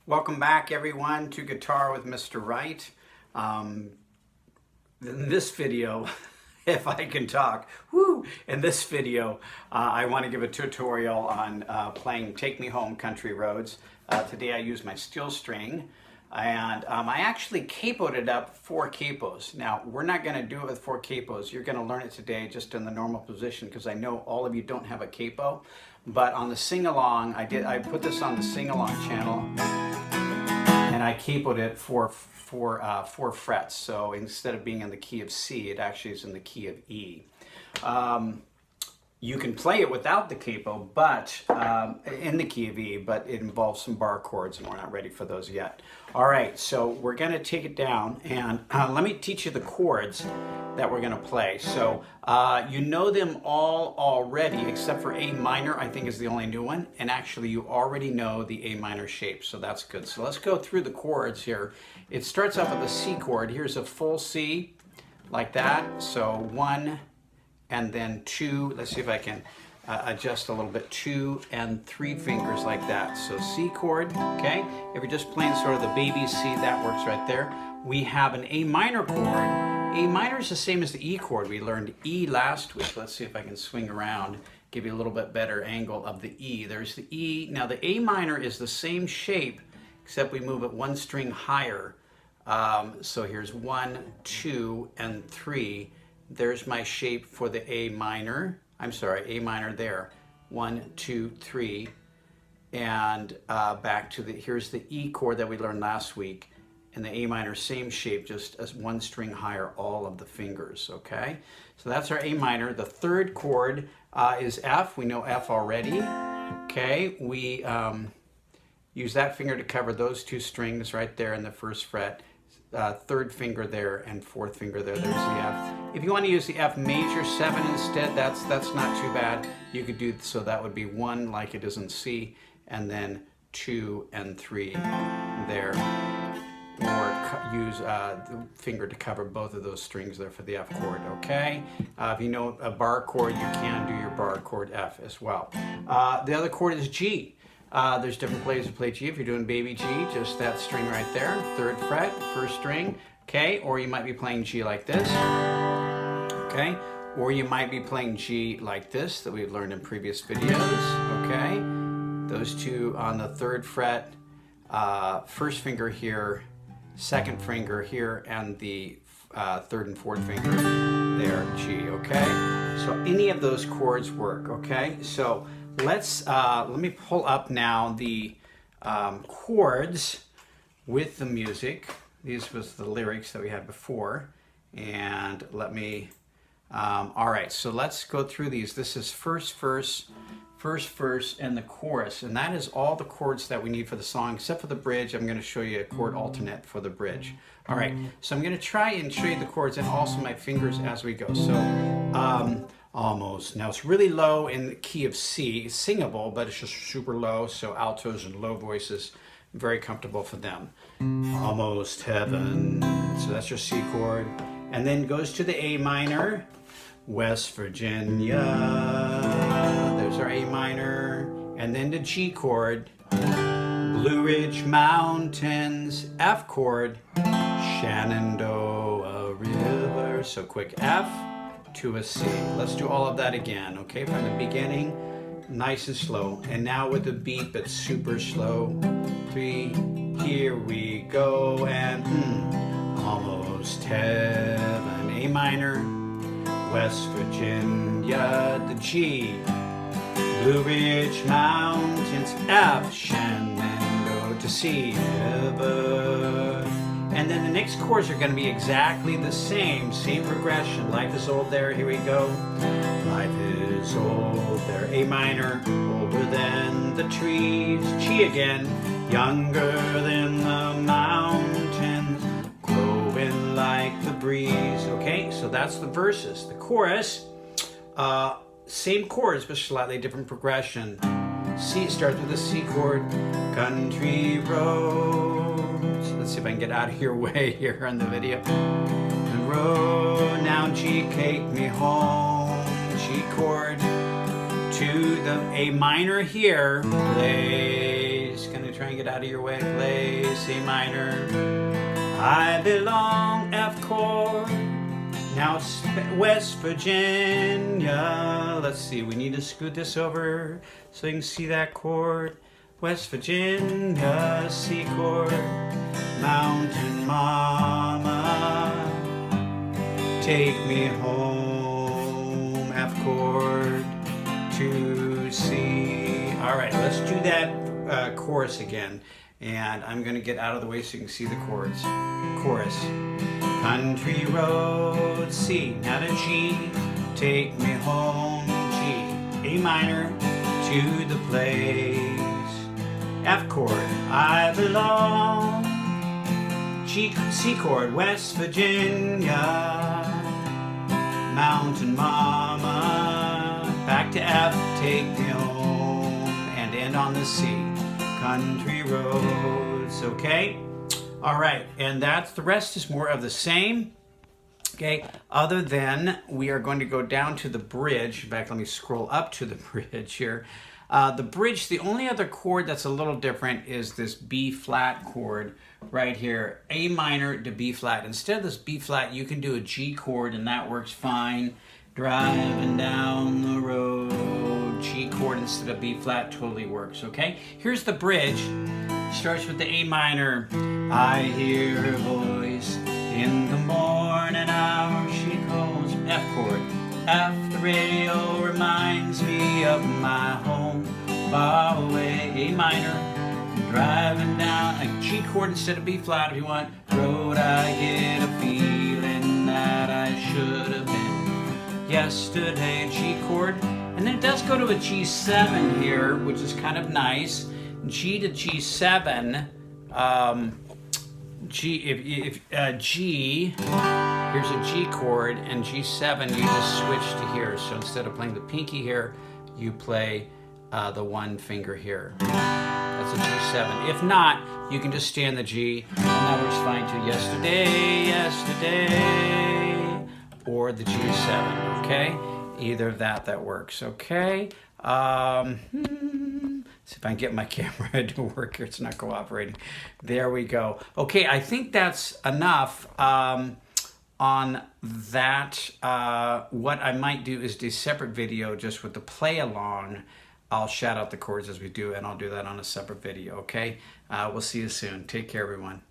Welcome back, everyone, to Guitar with Mr. Wright. In this video, if I can talk, in this video, I want to give a tutorial on playing Take Me Home Country Roads. Today I use my steel string, and I actually capoed it up 4 capos. Now, we're not going to do it with 4 capos. You're going to learn it today just in the normal position because I know all of you don't have a capo. But on the sing-along, I put this on the sing-along channel, and I capoed it for 4 frets. So instead of being in the key of C, it actually is in the key of E. You can play it without the capo, but in the key of E, but it involves some bar chords, and we're not ready for those yet. All right, so we're going to take it down, and let me teach you the chords that we're going to play. So you know them all already, except for A minor, I think is the only new one, and actually you already know the A minor shape, so that's good. So let's go through the chords here. It starts off with a C chord. Here's a full C, like that. So 1, and then 2, let's see if I can adjust a little bit, 2 and 3 fingers like that. So C chord, okay? If you're just playing sort of the baby C, that works right there. We have an A minor chord. A minor is the same as the E chord. We learned E last week. Let's see if I can swing around, give you a little bit better angle of the E. There's the E. Now the A minor is the same shape, except we move it 1 string higher. So here's 1, 2, and 3. There's my shape for the A minor. I'm sorry, A minor there. 1, 2, 3. And back to here's the E chord that we learned last week. And the A minor, same shape, just as 1 string higher, all of the fingers, okay? So that's our A minor. The third chord is F. We know F already, okay? We use that finger to cover those 2 strings right there in the first fret. 3rd finger there and 4th finger there. There's the F. If you want to use the F major 7 instead, that's not too bad. You could do, so that would be 1 like it is in C, and then 2 and 3 there. Or use the finger to cover both of those strings there for the F chord, okay? If you know a bar chord, you can do your bar chord F as well. The other chord is G. There's different ways to play G. If you're doing baby G, just that string right there, 3rd fret, 1st string, okay? Or you might be playing G like this, okay? Or you might be playing G like this that we've learned in previous videos, okay? Those 2 on the 3rd fret, 1st finger here, 2nd finger here, and the 3rd and 4th finger there, G, okay? So any of those chords work, okay? So let's let me pull up now the chords with the music. These was the lyrics that we had before, and let me all right, so let's go through these. This is first verse, and the chorus, and that is all the chords that we need for the song except for the bridge. I'm going to show you a chord alternate for the bridge. All right, so I'm going to try and show you the chords and also my fingers as we go. So almost. Now it's really low in the key of C. It's singable, but it's just super low, so altos and low voices, very comfortable for them. Almost heaven. So that's your C chord. And then goes to the A minor. West Virginia. There's our A minor. And then the G chord. Blue Ridge Mountains. F chord. Shenandoah River. So quick F to a C. Let's do all of that again, okay? From the beginning, nice and slow. And now with the beat, but super slow. 3, here we go, and almost heaven. A minor, West Virginia, the G. Blue Ridge Mountains, F, Shenandoah to C, river. And then the next chords are going to be exactly the same progression. Life is old there, here we go. Life is old there, A minor, older than the trees. G again, younger than the mountains, glowing like the breeze. Okay, so that's the verses. The chorus, same chords, but slightly different progression. C starts with a C chord, country roads. Let's see if I can get out of your way here on the video. The road, now G, take me home. G chord to the A minor here, plays Just gonna try and get out of your way. Play C minor. I belong, F chord. Now West Virginia. Let's see, we need to scoot this over so you can see that chord. West Virginia, C chord. Mountain Mama, take me home, F chord to C. All right, let's do that chorus again. And I'm going to get out of the way so you can see the chords. Chorus. Country road, C, not a G. Take me home, G. A minor, to the place. F chord, I belong. G, C chord, West Virginia. Mountain Mama. Back to F, take me home. And end on the C. Country roads, okay? All right, and that's the rest is more of the same, okay? Other than we are going to go down to the bridge. In fact, let me scroll up to the bridge here. The bridge, the only other chord that's a little different is this B flat chord right here, A minor to B flat. Instead of this B flat, you can do a G chord and that works fine. Driving down the road, G chord instead of B flat totally works, okay? Here's the bridge. Starts with the A minor. I hear her voice in the morning hour. She calls F chord. F, the radio reminds me of my home far away. A minor. Driving down a G chord instead of B flat if you want. Road, I get a feeling that I should have been yesterday. G chord. And then it does go to a G7 here, which is kind of nice. G to G7, G, here's a G chord, and G7 you just switch to here. So instead of playing the pinky here, you play the one finger here. That's a G7. If not, you can just stay on the G, and that works fine too. Yesterday, or the G7, okay? Either of that works, okay? See if I can get my camera to work here. It's not cooperating. There we go. Okay, I think that's enough on that. What I might do is do a separate video just with the play along. I'll shout out the chords as we do, and I'll do that on a separate video, okay? We'll see you soon. Take care, everyone.